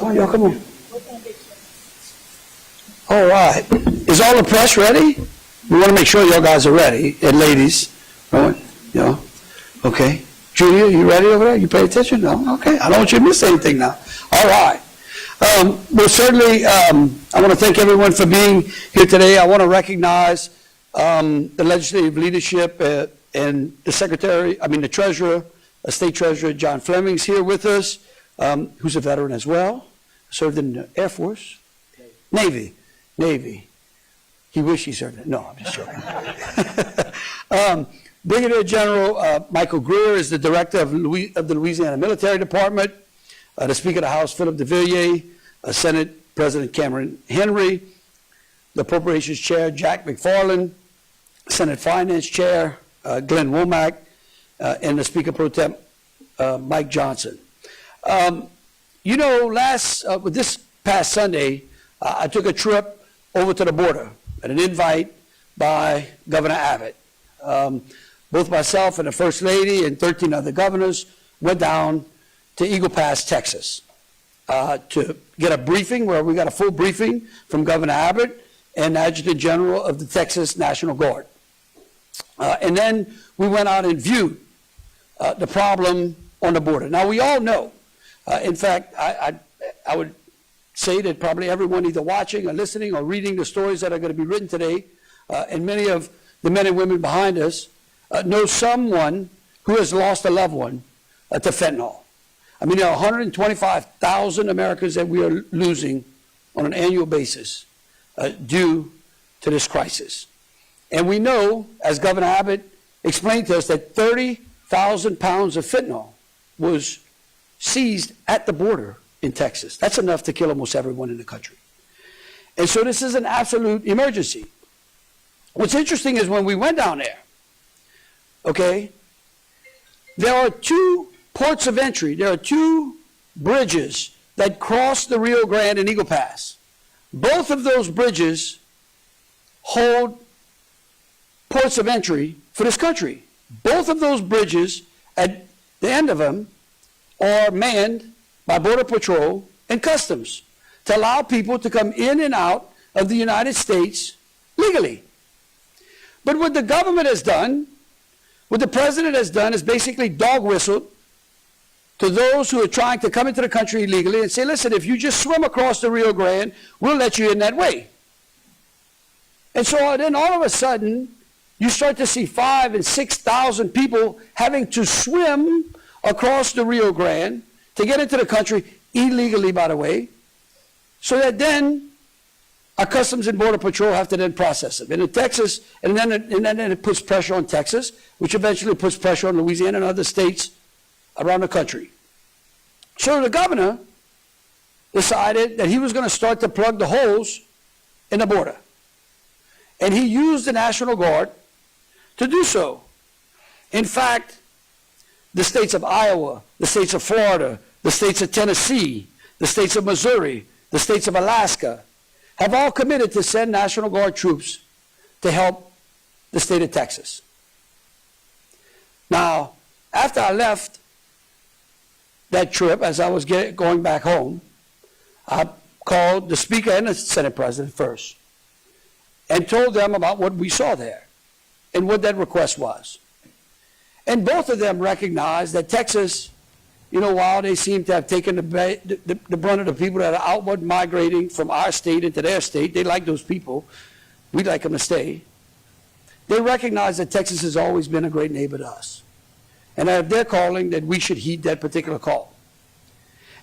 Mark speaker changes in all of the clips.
Speaker 1: Oh, y'all, come on. All right. Is all the press ready? We want to make sure y'all guys are ready, and ladies. Right? Yeah. Okay. Julia, you ready over there? You pay attention? No? Okay. I don't want you to miss anything now. All right. Well, certainly, I want to thank everyone for being here today. I want to recognize the legislative leadership and the Treasurer, State Treasurer John Fleming's here with us, who's a veteran as well, served in the Air Force, Navy. He wished he served it. No, I'm just joking. Brigadier General Michael Greer is the Director of the Louisiana Military Department. The Speaker of the House, Philip DeVilliers, Senate President Cameron Henry, the Appropriations Chair, Jack McFarland, Senate Finance Chair, Glenn Womack, and the Speaker Pro Tem, Mike Johnson. This past Sunday, I took a trip over to the border at an invite by Governor Abbott. Both myself and the First Lady and 13 other governors went down to Eagle Pass, Texas, to get a briefing, where we got a full briefing from Governor Abbott and Adjutant General of the Texas National Guard. And then we went out and viewed the problem on the border. Now, we all know, in fact, I would say that probably everyone either watching or listening or reading the stories that are going to be written today, and many of the men and women behind us know someone who has lost a loved one to fentanyl. I mean, there are 125,000 Americans that we are losing on an annual basis due to this crisis. And we know, as Governor Abbott explained to us, that 30,000 pounds of fentanyl was seized at the border in Texas. That's enough to kill almost everyone in the country. And so this is an absolute emergency. What's interesting is when we went down there, okay, there are two ports of entry. There are two bridges that cross the Rio Grande and Eagle Pass. Both of those bridges hold ports of entry for this country. Both of those bridges, at the end of them, are manned by Border Patrol and Customs to allow people to come in and out of the United States legally. But what the government has done, what the president has done, is basically dog whistled to those who are trying to come into the country illegally and say, listen, if you just swim across the Rio Grande, we'll let you in that way. And so then all of a sudden, you start to see 5,000 and 6,000 people having to swim across the Rio Grande to get into the country, illegally, by the way, so that then our Customs and Border Patrol have to then process them. And in Texas, and then it puts pressure on Texas, which eventually puts pressure on Louisiana and other states around the country. So the governor decided that he was going to start to plug the holes in the border. And he used the National Guard to do so. In fact, the states of Iowa, the states of Florida, the states of Tennessee, the states of Missouri, the states of Alaska, have all committed to send National Guard troops to help the state of Texas. Now, after I left that trip, as I was going back home, I called the Speaker and the Senate President first and told them about what we saw there and what that request was. And both of them recognized that Texas, while they seem to have taken the brunt of the people that are outward migrating from our state into their state, they like those people, we'd like them to stay, they recognize that Texas has always been a great neighbor to us. And that if they're calling, that we should heed that particular call.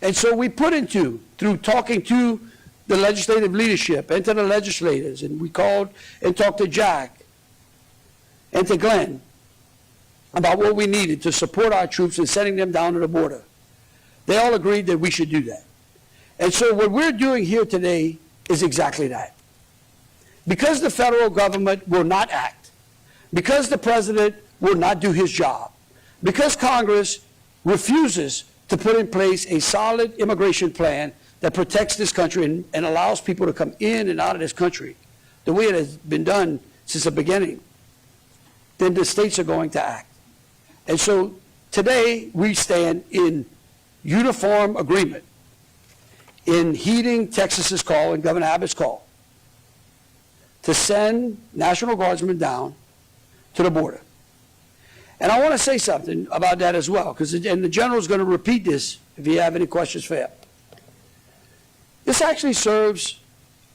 Speaker 1: And so we put through talking to the legislative leadership and to the legislators, and we called and talked to Jack and to Glenn about what we needed to support our troops in sending them down to the border. They all agreed that we should do that. And so what we're doing here today is exactly that. Because the federal government will not act, because the president will not do his job, because Congress refuses to put in place a solid immigration plan that protects this country and allows people to come in and out of this country the way it has been done since the beginning, then the states are going to act. And so Today, we stand in uniform agreement in heeding Texas's call and Governor Abbott's call to send National Guardsmen down to the border. And I want to say something about that as well, because and the general's going to repeat this if you have any questions for him. This actually serves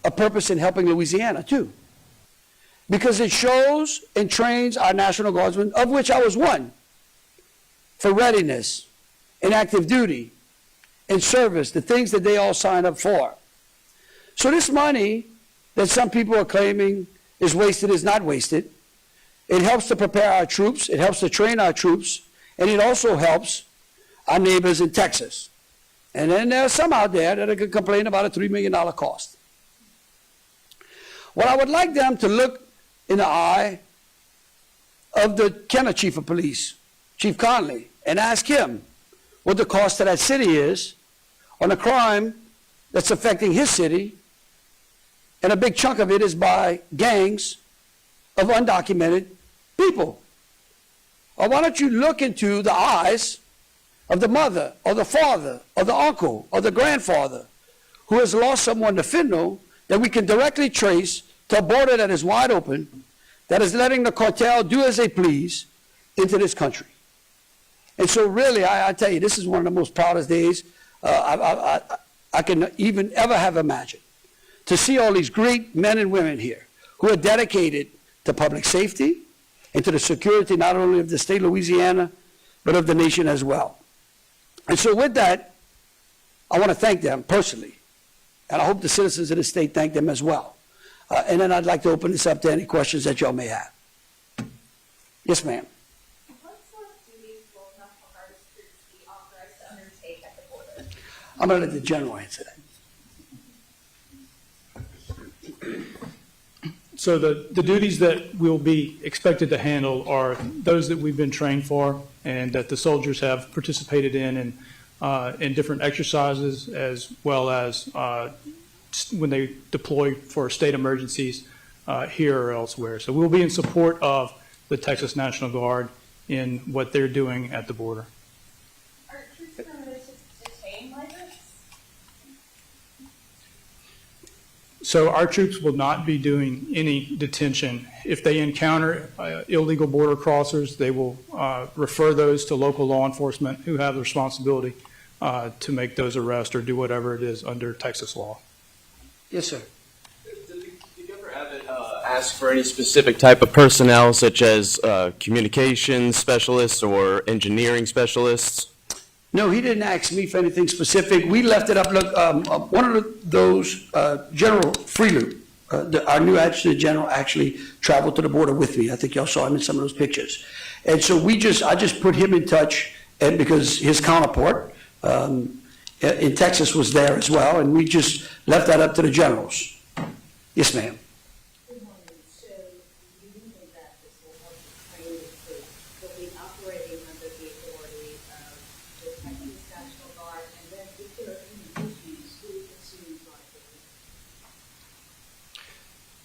Speaker 1: a purpose in helping Louisiana, too, because it shows and trains our National Guardsmen, of which I was one, for readiness and active duty and service, the things that they all signed up for. So this money that some people are claiming is wasted is not wasted. It helps to prepare our troops, it helps to train our troops, and it also helps our neighbors in Texas. And then there are some out there that are going to complain about a $3 million cost. Well, I would like them to look in the eye of the Kenner Chief of Police, Chief Conley, and ask him what the cost to that city is on a crime that's affecting his city, and a big chunk of it is by gangs of undocumented people. Or why don't you look into the eyes of the mother, or the father, or the uncle, or the grandfather who has lost someone to fentanyl that we can directly trace to a border that is wide open, that is letting the cartel do as they please into this country. And so really, I tell you, this is one of the most proudest days I can even ever have imagined, to see all these great men and women here who are dedicated to public safety and to the security not only of the state of Louisiana, but of the nation as well. And so with that, I want to thank them personally, and I hope the citizens of the state thank them as well. And then I'd like to open this up to any questions that y'all may have. Yes, ma'am.
Speaker 2: What sort of duties will National Guard troops be authorized to undertake at the border?
Speaker 1: I'm going to let the general answer that.
Speaker 3: So the duties that we'll be expected to handle are those that we've been trained for and that the soldiers have participated in different exercises, as well as when they deploy for state emergencies here or elsewhere. So we'll be in support of the Texas National Guard in what they're doing at the border.
Speaker 2: Are troops permitted to detain migrants?
Speaker 3: So our troops will not be doing any detention. If they encounter illegal border crossers, they will refer those to local law enforcement who have the responsibility to make those arrests or do whatever it is under Texas law.
Speaker 1: Yes, sir.
Speaker 4: Did Governor Abbott ask for any specific type of personnel, such as communications specialists or engineering specialists?
Speaker 1: No, he didn't ask me for anything specific. We left it up. Look, one of those, General Freeloop, our new adjutant general, actually traveled to the border with me. I think y'all saw him in some of those pictures. And so I just put him in touch, and because his counterpart in Texas was there as well, and we just left that up to the generals. Yes, ma'am.
Speaker 5: Good morning. So you think that this will help train the troops? Will be operating under the authority of the Texas National Guard, and then if there are any issues, who assumes liability?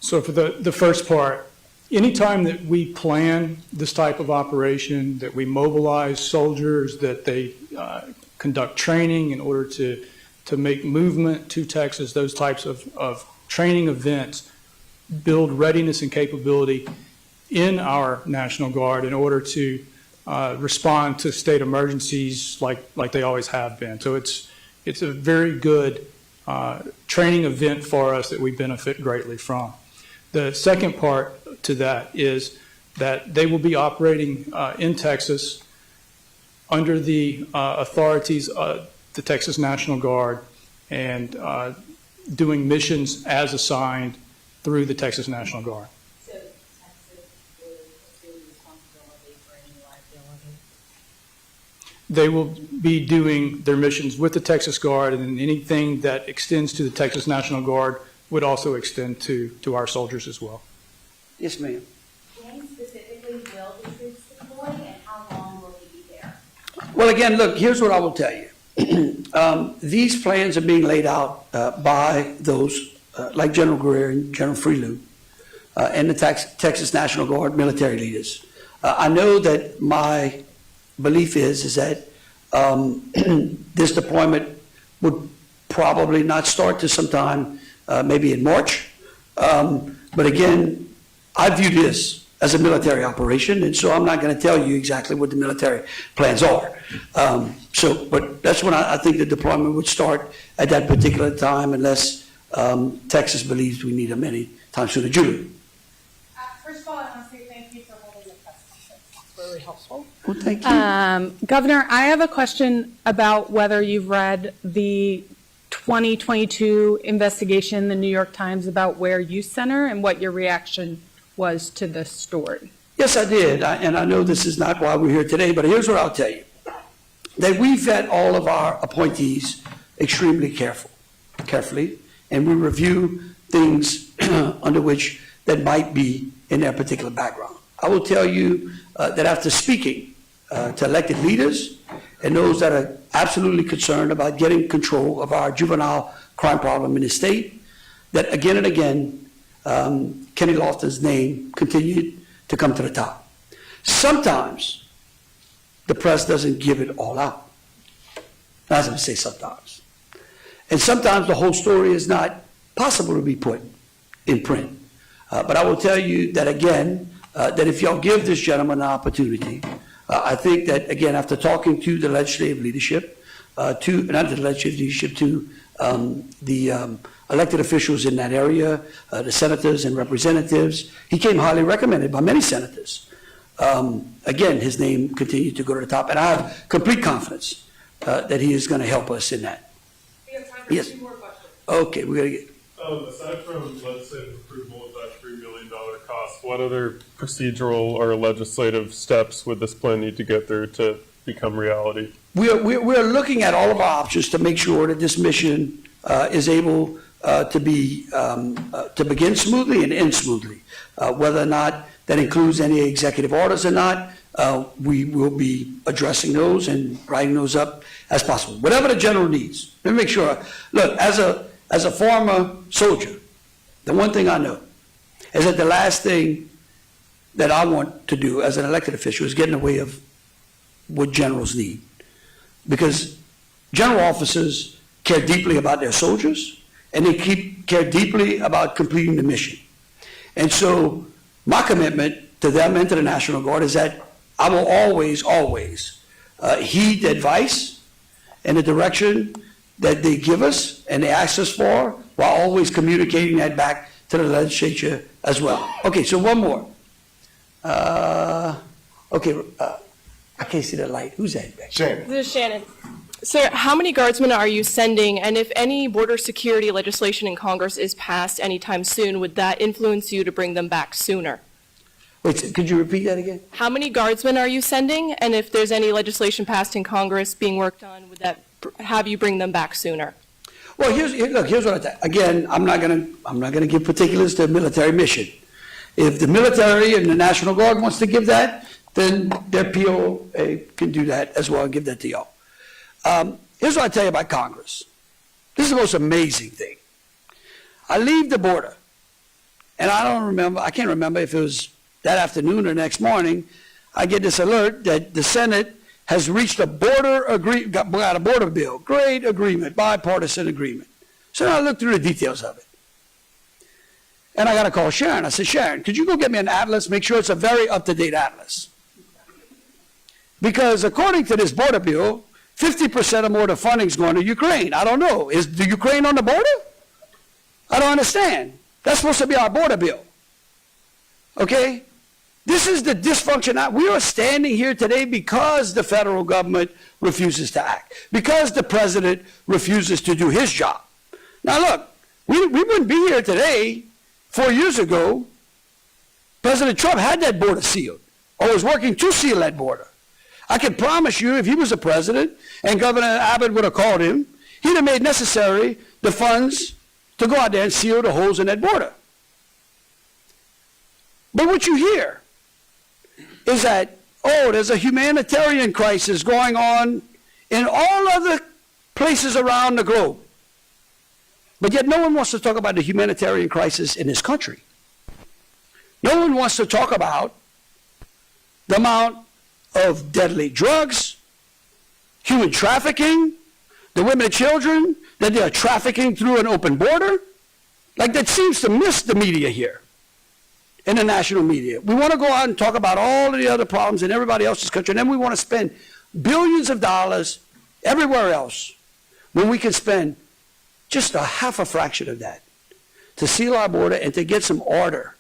Speaker 3: So for the first part, anytime that we plan this type of operation, that we mobilize soldiers, that they conduct training in order to make movement to Texas, those types of training events build readiness and capability in our National Guard in order to respond to state emergencies like they always have been. So it's a very good training event for us that we benefit greatly from. The second part to that is that they will be operating in Texas under the authorities of the Texas National Guard and doing missions as assigned through the Texas National Guard.
Speaker 5: So Texas will assume responsibility for any liability?
Speaker 3: They will be doing their missions with the Texas Guard, and anything that extends to the Texas National Guard would also extend to our soldiers as well.
Speaker 1: Yes, ma'am.
Speaker 2: When specifically will the troops deploy, and how long will he be there?
Speaker 1: Well, again, look, here's what I will tell you. These plans are being laid out by those like General Greer and General Freeloop and the Texas National Guard military leaders. I know that my belief is that this deployment would probably not start to sometime maybe in March. But again, I view this as a military operation, and so I'm not going to tell you exactly what the military plans are. But that's when I think the deployment would start at that particular time, unless Texas believes we need them any time sooner. Julie?
Speaker 6: First of all, I want to say thank you for holding the presentation. It's really helpful.
Speaker 1: Well, thank you.
Speaker 6: Governor, I have a question about whether you've read the 2022 investigation in the New York Times about Ware Youth Center and what your reaction was to this story.
Speaker 1: Yes, I did, and I know this is not why we're here today, but here's what I'll tell you. That we vet all of our appointees extremely carefully, and we review things under which that might be in their particular background. I will tell you that after speaking to elected leaders and those that are absolutely concerned about getting control of our juvenile crime problem in the state, that again and again, Kenny Lofton's name continued to come to the top. Sometimes the press doesn't give it all out. I was going to say sometimes. And sometimes the whole story is not possible to be put in print. But I will tell you that again, that if y'all give this gentleman an opportunity, I think that, again, after talking to the legislative leadership, not the legislative leadership, to the elected officials in that area, the senators and representatives, he came highly recommended by many senators. Again, his name continued to go to the top, and I have complete confidence that he is going to help us in that.
Speaker 6: We have time for
Speaker 1: Yes.
Speaker 6: 2 more questions.
Speaker 1: Okay, we're going to get...
Speaker 7: Aside from legislative approval of that $3 million cost, what other procedural or legislative steps would this plan need to get through to become reality?
Speaker 1: We're looking at all of our options to make sure that this mission is able to begin smoothly and end smoothly. Whether or not that includes any executive orders or not, we will be addressing those and writing those up as possible. Whatever the general needs. Let me make sure. Look, as a former soldier, the one thing I know is that the last thing that I want to do as an elected official is get in the way of what generals need. Because general officers care deeply about their soldiers, and they care deeply about completing the mission. And so my commitment to them and to the National Guard is that I will always heed the advice and the direction that they give us and they ask us for, while always communicating that back to the legislature as well. Okay, so one more. I can't see the light. Who's that back?
Speaker 8: This is Shannon. Sir, how many guardsmen are you sending? And if any border security legislation in Congress is passed anytime soon, would that influence you to bring them back sooner?
Speaker 1: Wait, could you repeat that again?
Speaker 8: How many guardsmen are you sending? And if there's any legislation passed in Congress being worked on, would that have you bring them back sooner?
Speaker 1: Well, here's what I think. Again, I'm not gonna give particulars to a military mission. If the military and the National Guard wants to give that, then their POA can do that as well and give that to y'all. Here's what I tell you about Congress. This is the most amazing thing. I leave the border, and I can't remember if it was that afternoon or next morning, I get this alert that the Senate has reached a got a border bill, great agreement, bipartisan agreement. So now I look through the details of it. And I got to call Sharon. I said, Sharon, could you go get me an atlas, make sure it's a very up-to-date atlas? Because according to this border bill, 50% or more of the funding is going to Ukraine. I don't know. Is the Ukraine on the border? I don't understand. That's supposed to be our border bill. Okay? This is the dysfunction. We are standing here today because the federal government refuses to act, because the president refuses to do his job. Now look, we wouldn't be here today. 4 years ago, President Trump had that border sealed, or was working to seal that border. I can promise you, if he was the president and Governor Abbott would have called him, he'd have made necessary the funds to go out there and seal the holes in that border. But what you hear is that, oh, there's a humanitarian crisis going on in all other places around the globe. But yet no one wants to talk about the humanitarian crisis in this country. No one wants to talk about the amount of deadly drugs, human trafficking, the women and children that they are trafficking through an open border. Like, that seems to miss the media here, in the national media. We want to go out and talk about all of the other problems in everybody else's country, and then we want to spend billions of dollars everywhere else when we can spend just a half a fraction of that to seal our border and to get some order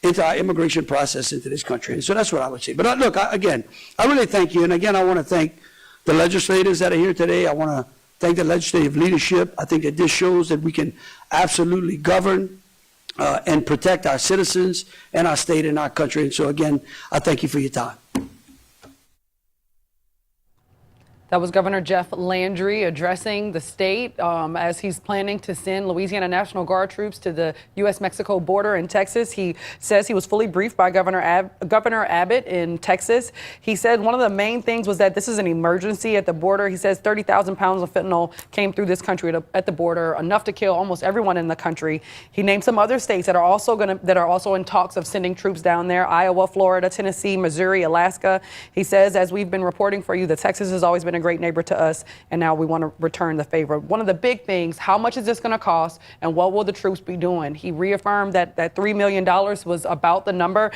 Speaker 1: into our immigration process into this country. And so that's what I would say. But look, again, I really thank you. And again, I want to thank the legislators that are here today. I want to thank the legislative leadership. I think that this shows that we can absolutely govern and protect our citizens and our state and our country. And so again, I thank you for your time.
Speaker 9: That was Governor Jeff Landry addressing the state as he's planning to send Louisiana National Guard troops to the U.S.-Mexico border in Texas. He says he was fully briefed by Governor Abbott in Texas. He said one of the main things was that this is an emergency at the border. He says 30,000 pounds of fentanyl came through this country at the border, enough to kill almost everyone in the country. He named some other states that are also in talks of sending troops down there: Iowa, Florida, Tennessee, Missouri, Alaska. He says, as we've been reporting for you, that Texas has always been a great neighbor to us, and now we want to return the favor. One of the big things: how much is this going to cost, and what will the troops be doing? He reaffirmed that $3 million was about the number.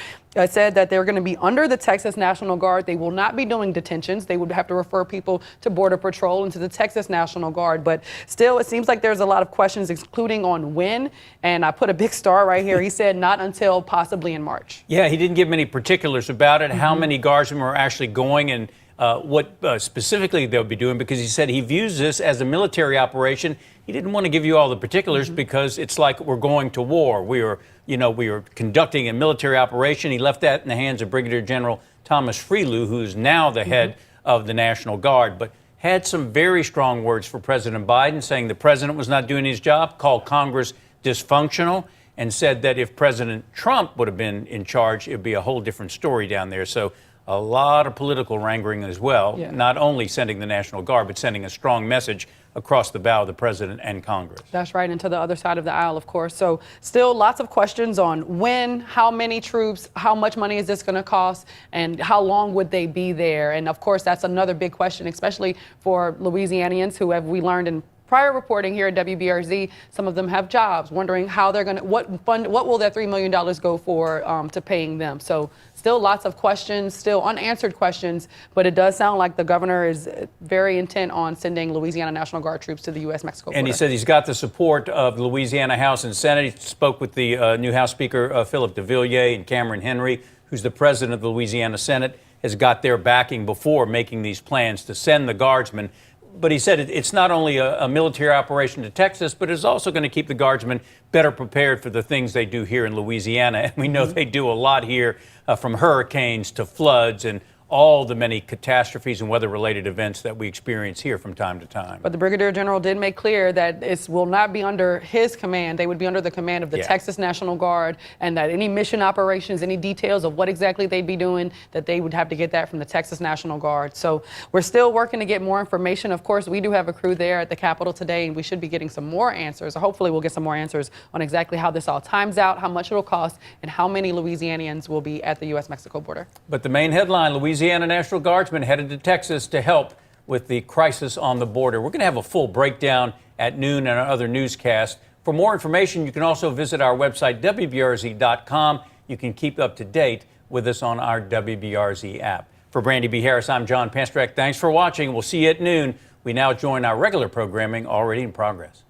Speaker 9: Said that they're going to be under the Texas National Guard. They will not be doing detentions. They would have to refer people to Border Patrol and to the Texas National Guard. But still, it seems like there's a lot of questions, including on when. And I put a big star right here. He said not until possibly in March.
Speaker 10: Yeah, he didn't give many particulars about it, how many guardsmen were actually going, and what specifically they'll be doing, because he said he views this as a military operation. He didn't want to give you all the particulars because it's like we're going to war. We are conducting a military operation. He left that in the hands of Brigadier General Thomas Freelou, who's now the head of the National Guard, but had some very strong words for President Biden, saying the president was not doing his job, called Congress dysfunctional, and said that if President Trump would have been in charge, it would be a whole different story down there. So a lot of political wrangling as well, not only sending the National Guard, but sending a strong message across the bow of the president and Congress.
Speaker 9: That's right, and to the other side of the aisle, of course. So still lots of questions on when, how many troops, how much money is this going to cost, and how long would they be there? And of course, that's another big question, especially for Louisianians who, have we learned in prior reporting here at WBRZ, some of them have jobs, wondering how they're going to, what will that $3 million go for to paying them? So still lots of questions, still unanswered questions, but it does sound like the governor is very intent on sending Louisiana National Guard troops to the U.S.-Mexico border.
Speaker 10: And he said he's got the support of the Louisiana House and Senate. He spoke with the new House Speaker, Philip de Villiers, and Cameron Henry, who's the president of the Louisiana Senate, has got their backing before making these plans to send the guardsmen. But he said it's not only a military operation to Texas, but it's also going to keep the guardsmen better prepared for the things they do here in Louisiana. And we know they do a lot here, from hurricanes to floods and all the many catastrophes and weather-related events that we experience here from time to time.
Speaker 9: But the Brigadier General did make clear that it will not be under his command. They would be under the command of the Texas National Guard, and that any mission operations, any details of what exactly they'd be doing, that they would have to get that from the Texas National Guard. So we're still working to get more information. Of course, we do have a crew there at the Capitol today, and we should be getting some more answers. Hopefully we'll get some more answers on exactly how this all times out, how much it'll cost, and how many Louisianians will be at the U.S.-Mexico border.
Speaker 10: But the main headline, Louisiana National Guardsmen headed to Texas to help with the crisis on the border. We're going to have a full breakdown at noon and our other newscasts. For more information, you can also visit our website, WBRZ.com. You can keep up to date with us on our WBRZ app. For Brandy B. Harris, I'm John Panstrek. Thanks for watching. We'll see you at noon. We now join our regular programming already in progress.